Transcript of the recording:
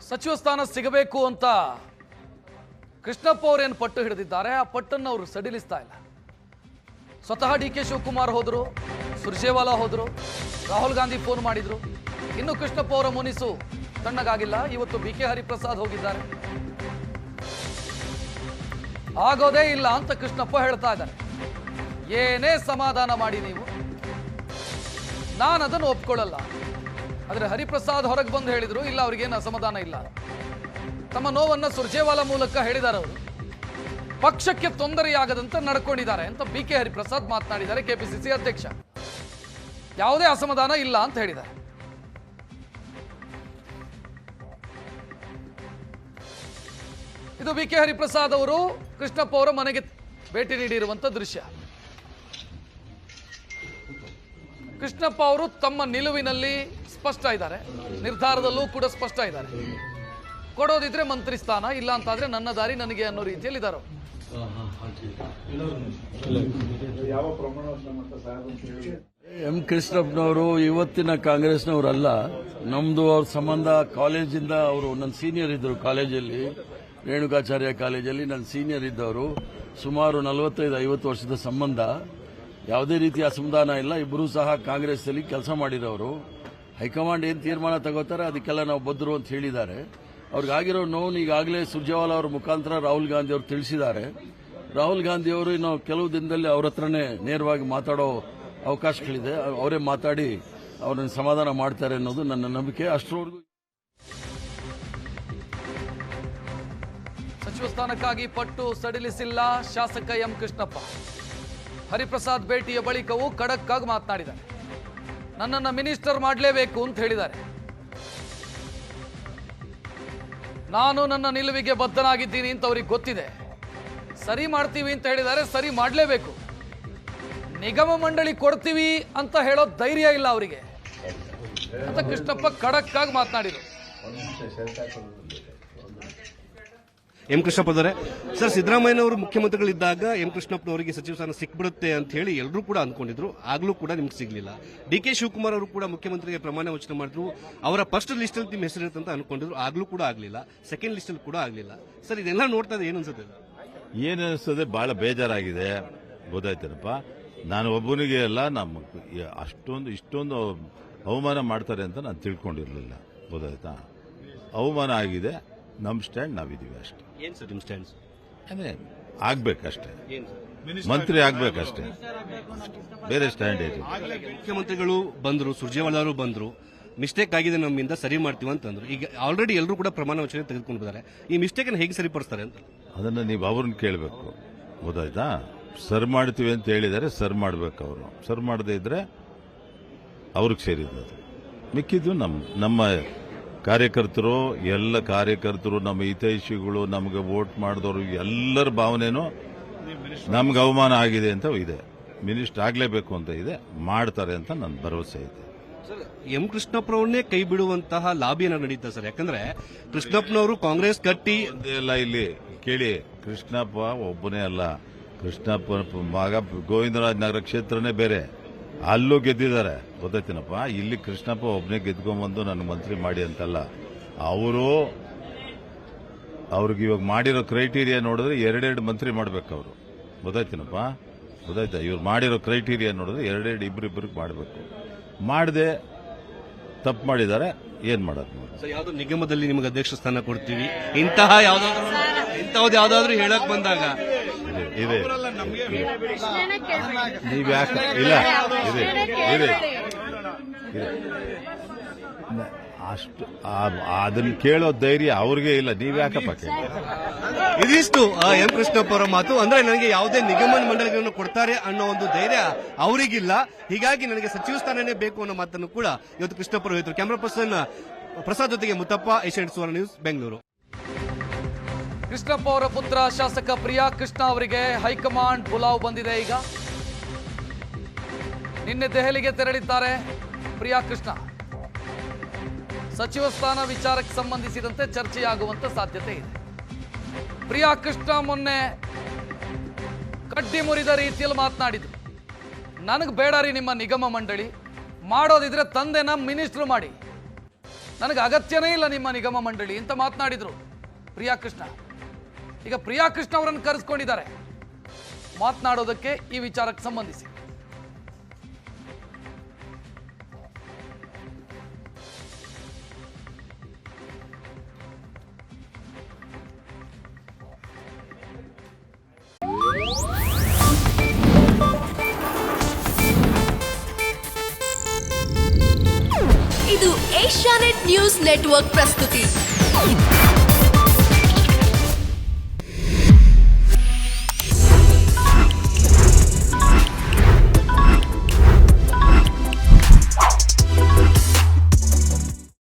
ಸಚಿವ ಸ್ಥಾನ ಸಿಗಬೇಕು ಅಂತ ಕೃಷ್ಣಪ್ಪ ಅವರೇನು ಪಟ್ಟು ಹಿಡಿದಿದ್ದಾರೆ. ಆ ಪಟ್ಟನ್ನು ಅವರು ಸಡಿಲಿಸ್ತಾ ಇಲ್ಲ. ಸ್ವತಃ ಡಿ.ಕೆ. ಶಿವಕುಮಾರ್ ಹೋದ್ರು, ಸುರ್ಜೇವಾಲಾ ಹೋದ್ರು, ರಾಹುಲ್ ಗಾಂಧಿ ಫೋನ್ ಮಾಡಿದ್ರು. ಇನ್ನು ಕೃಷ್ಣಪ್ಪ ಅವರ ಮುನಿಸು ತಣ್ಣಗಾಗಿಲ್ಲ. ಇವತ್ತು ಬಿ.ಕೆ. ಹರಿಪ್ರಸಾದ್ ಹೋಗಿದ್ದಾರೆ. ಆಗೋದೇ ಇಲ್ಲ ಅಂತ ಕೃಷ್ಣಪ್ಪ ಹೇಳ್ತಾ ಇದ್ದಾರೆ. ಏನೇ ಸಮಾಧಾನ ಮಾಡಿ ನೀವು, ನಾನು ಅದನ್ನು ಒಪ್ಕೊಳ್ಳಲ್ಲ. ಆದರೆ ಹರಿಪ್ರಸಾದ್ ಹೊರಗೆ ಬಂದು ಹೇಳಿದ್ರು, ಇಲ್ಲ ಅವ್ರಿಗೇನು ಅಸಮಾಧಾನ ಇಲ್ಲ. ತಮ್ಮ ನೋವನ್ನು ಸುರ್ಜೇವಾಲಾ ಮೂಲಕ ಹೇಳಿದ್ದಾರೆ. ಅವರು ಪಕ್ಷಕ್ಕೆ ತೊಂದರೆಯಾಗದಂತೆ ನಡ್ಕೊಂಡಿದ್ದಾರೆ ಅಂತ ಬಿ.ಕೆ. ಹರಿಪ್ರಸಾದ್ ಮಾತನಾಡಿದ್ದಾರೆ. ಕೆಪಿಸಿಸಿ ಅಧ್ಯಕ್ಷ ಯಾವುದೇ ಅಸಮಾಧಾನ ಇಲ್ಲ ಅಂತ ಹೇಳಿದ್ದಾರೆ. ಇದು ಬಿ.ಕೆ. ಹರಿಪ್ರಸಾದ್ ಅವರು ಕೃಷ್ಣಪ್ಪ ಅವರ ಮನೆಗೆ ಭೇಟಿ ನೀಡಿರುವಂತ ದೃಶ್ಯ. ಕೃಷ್ಣಪ್ಪ ಅವರು ತಮ್ಮ ನಿಲುವಿನಲ್ಲಿ ಸ್ಪಷ್ಟ ಇದ್ದಾರೆ, ನಿರ್ಧಾರದಲ್ಲೂ ಕೂಡ ಸ್ಪಷ್ಟ ಇದ್ದಾರೆ. ಕೊಡೋದಿದ್ರೆ ಮಂತ್ರಿ ಸ್ಥಾನ, ಇಲ್ಲ ಅಂತಾದ್ರೆ ನನ್ನ ದಾರಿ ನನಗೆ ಅನ್ನೋ ರೀತಿಯಲ್ಲಿ ಇದ್ದಾರೆ. ಎಂ ಕೃಷ್ಣಪ್ಪನವರು ಇವತ್ತಿನ ಕಾಂಗ್ರೆಸ್ನವರಲ್ಲ. ನಮ್ದು ಅವ್ರ ಸಂಬಂಧ ಕಾಲೇಜಿಂದ, ಅವರು ನನ್ನ ಸೀನಿಯರ್ ಇದ್ದರು ಕಾಲೇಜಲ್ಲಿ, ರೇಣುಕಾಚಾರ್ಯ ಕಾಲೇಜಲ್ಲಿ ನನ್ನ ಸೀನಿಯರ್ ಇದ್ದವರು. ಸುಮಾರು 45-50 ವರ್ಷದ ಸಂಬಂಧ. ಯಾವುದೇ ರೀತಿಯ ಅಸಮಾಧಾನ ಇಲ್ಲ. ಇಬ್ಬರೂ ಸಹ ಕಾಂಗ್ರೆಸ್ನಲ್ಲಿ ಕೆಲಸ ಮಾಡಿರೋರು. ಹೈಕಮಾಂಡ್ ಏನು ತೀರ್ಮಾನ ತಗೋತಾರೆ ಅದಕ್ಕೆಲ್ಲ ನಾವು ಬದ್ಧರು ಅಂತ ಹೇಳಿದ್ದಾರೆ. ಅವ್ರಿಗಾಗಿರೋ ನೋವು ಈಗಾಗಲೇ ಸುರ್ಜೇವಾಲಾ ಅವರ ಮುಖಾಂತರ ರಾಹುಲ್ ಗಾಂಧಿ ಅವರು ತಿಳಿಸಿದ್ದಾರೆ. ರಾಹುಲ್ ಗಾಂಧಿ ಅವರು ಇನ್ನು ಕೆಲವು ದಿನದಲ್ಲಿ ಅವ್ರ ಹತ್ರನೇ ನೇರವಾಗಿ ಮಾತಾಡೋ ಅವಕಾಶಗಳಿದೆ. ಅವರೇ ಮಾತಾಡಿ ಅವ್ರನ್ನ ಸಮಾಧಾನ ಮಾಡ್ತಾರೆ ಅನ್ನೋದು ನನ್ನ ನಂಬಿಕೆ. ಅಷ್ಟರವರೆಗೂ ಸಚಿವ ಸ್ಥಾನಕ್ಕಾಗಿ ಪಟ್ಟು ಸಡಿಲಿಸಿಲ್ಲ ಶಾಸಕ ಎಂ ಕೃಷ್ಣಪ್ಪ. ಹರಿಪ್ರಸಾದ್ ಭೇಟಿಯ ಬಳಿಕವೂ ಖಡಕ್ ಆಗಿ ಮಾತನಾಡಿದ್ದಾರೆ. ನನ್ನನ್ನು ಮಿನಿಸ್ಟರ್ ಮಾಡಲೇಬೇಕು ಅಂತ ಹೇಳಿದ್ದಾರೆ. ನಾನು ನನ್ನ ನಿಲುವಿಗೆ ಬದ್ಧನಾಗಿದ್ದೀನಿ ಅಂತ ಅವ್ರಿಗೆ ಗೊತ್ತಿದೆ. ಸರಿ ಮಾಡ್ತೀವಿ ಅಂತ ಹೇಳಿದ್ದಾರೆ, ಸರಿ ಮಾಡಲೇಬೇಕು. ನಿಗಮ ಮಂಡಳಿ ಕೊಡ್ತೀವಿ ಅಂತ ಹೇಳೋ ಧೈರ್ಯ ಇಲ್ಲ ಅವರಿಗೆ ಅಂತ ಕೃಷ್ಣಪ್ಪ ಖಡಕ್ ಆಗಿ ಮಾತನಾಡಿದರು. ಎಂ ಕೃಷ್ಣಪ್ಪನವರೇ, ಸರ್, ಸಿದ್ದರಾಮಯ್ಯನವರು ಮುಖ್ಯಮಂತ್ರಿಗಳಿದ್ದಾಗ ಎಂ ಕೃಷ್ಣಪ್ಪನವರಿಗೆ ಸಚಿವ ಸ್ಥಾನ ಸಿಕ್ಬಿಡುತ್ತೆ ಅಂತ ಹೇಳಿ ಎಲ್ಲರೂ ಕೂಡ ಅಂದ್ಕೊಂಡಿದ್ರು. ಆಗ್ಲೂ ಕೂಡ ನಿಮ್ಗೆ ಸಿಗ್ಲಿಲ್ಲ. ಡಿ.ಕೆ. ಶಿವಕುಮಾರ್ ಅವರು ಕೂಡ ಮುಖ್ಯಮಂತ್ರಿಗೆ ಪ್ರಮಾಣ ವಚನ ಮಾಡಿದ್ರು. ಅವರ ಫಸ್ಟ್ ಲಿಸ್ಟ್ ಅಲ್ಲಿ ನಿಮ್ಮ ಹೆಸರಿರುತ್ತೆ ಅಂತ ಅನ್ಕೊಂಡಿದ್ರು. ಆಗ್ಲೂ ಕೂಡ ಆಗ್ಲಿಲ್ಲ. ಸೆಕೆಂಡ್ ಲಿಸ್ಟ್ ಅಲ್ಲಿ ಕೂಡ ಆಗ್ಲಿಲ್ಲ. ಸರ್, ಇದೆಲ್ಲ ನೋಡ್ತಾ ಏನು ಅನ್ಸುತ್ತೆ? ಏನಿಸ್ತದೆ, ಬಹಳ ಬೇಜಾರಾಗಿದೆ. ಗೊತ್ತಾಯ್ತೇನಪ್ಪ, ನಾನು ಒಬ್ಬನಿಗೆ ಅಲ್ಲ, ಇಷ್ಟೊಂದು ಅವಮಾನ ಮಾಡ್ತಾರೆ ಅಂತ ನಾನು ತಿಳ್ಕೊಂಡಿರ್ಲಿಲ್ಲ. ಗೊತ್ತಾಯ್ತಾ? ಅವಮಾನ ಆಗಿದೆ. ನಮ್ಮ ಸ್ಟ್ಯಾಂಡ್ ನಾವಿದೀವಿ ಅಷ್ಟೇ. ಏನ್ ಸರ್ ನಿಮ್ ಸ್ಟ್ಯಾಂಡ್? ಅದೇ ಆಗ್ಬೇಕಷ್ಟೇ, ಮಂತ್ರಿ ಆಗ್ಬೇಕಷ್ಟೇ, ಬೇರೆ ಸ್ಟ್ಯಾಂಡ್ ಇದೆ. ಮುಖ್ಯಮಂತ್ರಿಗಳು ಬಂದ್ರು, ಸುರ್ಜೇವಾಲಾ ಅವರು ಬಂದ್ರು, ಮಿಸ್ಟೇಕ್ ಆಗಿದೆ ನಮ್ಮಿಂದ, ಸರಿ ಮಾಡ್ತೀವಿ ಅಂತಂದ್ರು. ಈಗ ಆಲ್ರೆಡಿ ಎಲ್ಲರೂ ಕೂಡ ಪ್ರಮಾಣ ವಚನ ತೆಗೆದುಕೊಂಡು ಬಿದ್ದಾರೆ. ಈ ಮಿಸ್ಟೇಕ್ ಅನ್ನು ಹೇಗೆ ಸರಿಪಡಿಸ್ತಾರೆ ಅಂತ ಅದನ್ನ ನೀವು ಅವ್ರನ್ನ ಕೇಳಬೇಕು. ಗೊತ್ತಾಯ್ತಾ? ಸರ್ ಮಾಡ್ತೀವಿ ಅಂತ ಹೇಳಿದರೆ ಸರ್ ಮಾಡ್ಬೇಕು. ಅವರು ಸರ್ ಮಾಡದೇ ಇದ್ರೆ ಅವ್ರಿಗೆ ಸೇರಿದ್ದು. ಮಿಕ್ಕಿದ್ದು ನಮ್ಮ ಕಾರ್ಯಕರ್ತರು, ಎಲ್ಲ ಕಾರ್ಯಕರ್ತರು, ನಮ್ಮ ಹಿತೈಷಿಗಳು, ನಮಗೆ ವೋಟ್ ಮಾಡಿದವರು ಎಲ್ಲರ ಭಾವನೆನೂ ನಮ್ಗೆ ಅವಮಾನ ಆಗಿದೆ ಅಂತ ಇದೆ. ಮಿನಿಸ್ಟರ್ ಆಗಲೇಬೇಕು ಅಂತ ಇದೆ, ಮಾಡ್ತಾರೆ ಅಂತ ನನ್ನ ಭರವಸೆ ಇದೆ. ಎಂ ಕೃಷ್ಣಪ್ಪನವ್ರನ್ನೇ ಕೈ ಬಿಡುವಂತಹ ಲಾಬಿ ನಡೀತಾ ಸರ್? ಯಾಕಂದ್ರೆ ಕೃಷ್ಣಪ್ಪನವರು ಕಾಂಗ್ರೆಸ್ ಕಟ್ಟಿ ಎಲ್ಲ ಇಲ್ಲಿ ಕೇಳಿ, ಕೃಷ್ಣಪ್ಪ ಒಬ್ಬನೇ ಅಲ್ಲ. ಕೃಷ್ಣಪ್ಪ ಮಗ ಗೋವಿಂದರಾಜ ನಗರ ಕ್ಷೇತ್ರನೇ ಬೇರೆ, ಅಲ್ಲೂ ಗೆದ್ದಿದ್ದಾರೆ. ಗೊತ್ತಾಯ್ತೇನಪ್ಪ? ಇಲ್ಲಿ ಕೃಷ್ಣಪ್ಪ ಒಬ್ಬನೇ ಗೆದ್ಕೊಂಡ್ಬಂದು ನನಗೆ ಮಂತ್ರಿ ಮಾಡಿ ಅಂತಲ್ಲ. ಅವ್ರಿಗೆ ಇವಾಗ ಮಾಡಿರೋ ಕ್ರೈಟೀರಿಯಾ ನೋಡಿದ್ರೆ 2 ಮಂತ್ರಿ ಮಾಡ್ಬೇಕು ಅವರು. ಗೊತ್ತಾಯ್ತೇನಪ್ಪ? ಗೊತ್ತಾಯ್ತಾ? ಇವ್ರು ಮಾಡಿರೋ ಕ್ರೈಟೀರಿಯಾ ನೋಡಿದ್ರೆ 2 ಇಬ್ಬರಿಬ್ಬರಿಗೆ ಮಾಡಬೇಕು. ಮಾಡದೆ ತಪ್ಪು ಮಾಡಿದ್ದಾರೆ. ಏನ್ ಮಾಡೋದು? ಯಾವ್ದೋ ನಿಗಮದಲ್ಲಿ ನಿಮಗೆ ಅಧ್ಯಕ್ಷ ಸ್ಥಾನ ಕೊಡ್ತೀವಿ ಇಂತಹ ಯಾವ್ದಾದ್ರು ಹೇಳಕ್ ಬಂದಾಗ ಇದೆ. ನೀವ್ ಯಾಕೆ ಇಲ್ಲ? ಇದೆ. ಅಷ್ಟು ಅದನ್ನ ಕೇಳೋ ಧೈರ್ಯ ಅವ್ರಿಗೆ ಇಲ್ಲ. ನೀವ್ ಯಾಕಪ್ಪ ಕೇಳಿ? ಇದಿಷ್ಟು ಎಂ ಕೃಷ್ಣಪ್ಪ ಅವರ ಮಾತು. ಅಂದ್ರೆ ನನಗೆ ಯಾವುದೇ ನಿಗಮ ಮಂಡಳಿಗಳನ್ನು ಕೊಡ್ತಾರೆ ಅನ್ನೋ ಒಂದು ಧೈರ್ಯ ಅವರಿಗಿಲ್ಲ. ಹೀಗಾಗಿ ನನಗೆ ಸಚಿವ ಸ್ಥಾನನೇ ಬೇಕು ಅನ್ನೋ ಮಾತನ್ನು ಕೂಡ ಇವತ್ತು ಕೃಷ್ಣಪ್ಪ ಅವರು ಹೇಳಿದ್ರು. ಕ್ಯಾಮರಾ ಪರ್ಸನ್ ಪ್ರಸಾದ್ ಜೊತೆಗೆ ಮುತ್ತಪ್ಪ, ಏಷ್ಯಾನೆಟ್ ಸುವರ್ಣ ನ್ಯೂಸ್, ಬೆಂಗಳೂರು. ಕೃಷ್ಣಪ್ಪ ಅವರ ಪುತ್ರ ಶಾಸಕ ಪ್ರಿಯಾ ಕೃಷ್ಣ ಅವರಿಗೆ ಹೈಕಮಾಂಡ್ ಬುಲಾವ್ ಬಂದಿದೆ. ಈಗ ನಿನ್ನೆ ದೆಹಲಿಗೆ ತೆರಳಿದ್ದಾರೆ ಪ್ರಿಯಾ ಕೃಷ್ಣ. ಸಚಿವ ಸ್ಥಾನ ವಿಚಾರಕ್ಕೆ ಸಂಬಂಧಿಸಿದಂತೆ ಚರ್ಚೆಯಾಗುವಂತ ಸಾಧ್ಯತೆ ಇದೆ. ಪ್ರಿಯಾ ಕೃಷ್ಣ ಮೊನ್ನೆ ಕಡ್ಡಿ ಮುರಿದ ರೀತಿಯಲ್ಲಿ ಮಾತನಾಡಿದ್ರು. ನನಗೆ ಬೇಡ ರೀ ನಿಮ್ಮ ನಿಗಮ ಮಂಡಳಿ, ಮಾಡೋದಿದ್ರೆ ತಂದೆನ ಮಿನಿಸ್ಟ್ರು ಮಾಡಿ, ನನಗೆ ಅಗತ್ಯನೇ ಇಲ್ಲ ನಿಮ್ಮ ನಿಗಮ ಮಂಡಳಿ ಅಂತ ಮಾತನಾಡಿದ್ರು ಪ್ರಿಯಾಕೃಷ್ಣ. ಈಗ ಪ್ರಿಯಾಕೃಷ್ಣ ಅವರನ್ನು ಕರೆಸ್ಕೊಂಡಿದ್ದಾರೆ ಮಾತನಾಡೋದಕ್ಕೆ ಈ ವಿಚಾರಕ್ಕೆ ಸಂಬಂಧಿಸಿ. ಇದು ಏಷ್ಯಾನೆಟ್ ನ್ಯೂಸ್ ನೆಟ್ವರ್ಕ್ ಪ್ರಸ್ತುತಿ.